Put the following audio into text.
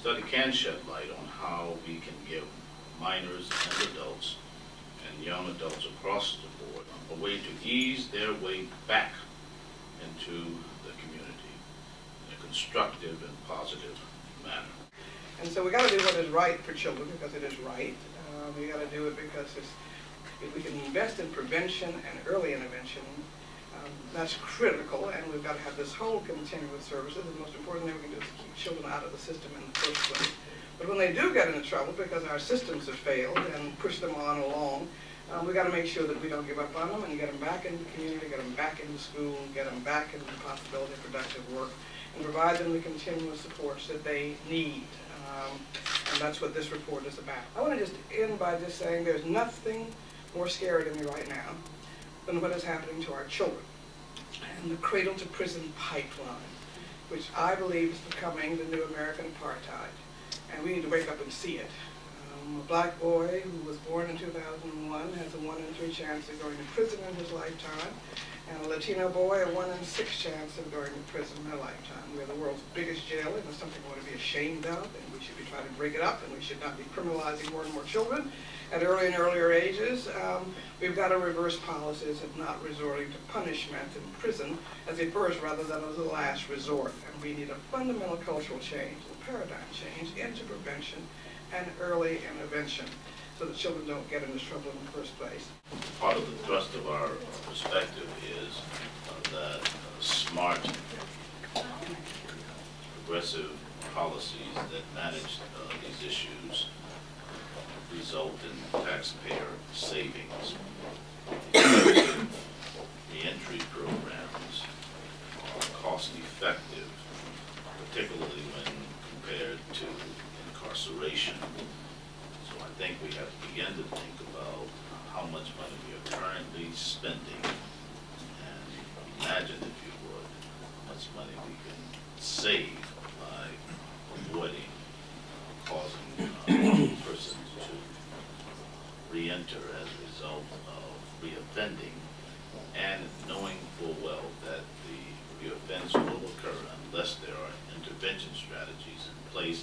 study can shed light on how we can give minors and adults and young adults across the board a way to ease their way back into the community in a constructive and positive manner. And so we got to do what is right for children because it is right. We got to do it because if we can invest in prevention and early intervention, that's critical, and we've got to have this whole continuum of services. The most important thing we can do is keep children out of the system in the first place. But when they do get into trouble because our systems have failed and push them on along, we've got to make sure that we don't give up on them and get them back into the community, get them back into school, get them back into the possibility of productive work, and provide them the continuous supports that they need. And that's what this report is about. I want to just end by just saying there's nothing more scary to me right now than what is happening to our children and the cradle-to-prison pipeline, which I believe is becoming the new American apartheid. And we need to wake up and see it. A black boy who was born in 2001 has a 1 in 3 chance of going to prison in his lifetime, and a Latino boy, a 1 in 6 chance of going to prison in their lifetime. We're the world's biggest jail, and it's something we want to be ashamed of, and we should be trying to break it up, and we should not be criminalizing more and more children at early and earlier ages. We've got to reverse policies of not resorting to punishment in prison as a first rather than as a last resort. And we need a fundamental cultural change, a paradigm change into prevention and early intervention so that children don't get into trouble in the first place. Part of the thrust of our perspective is that smart, progressive policies that manage these issues result in taxpayer savings. Reentry programs are cost-effective, particularly when compared to incarceration. So I think we have to begin to think about how much money we are currently spending and imagine, if you would, how much money we can save by avoiding causing a person to re-enter as a result of reoffending, and knowing full well that the reoffense will occur unless there are intervention strategies in place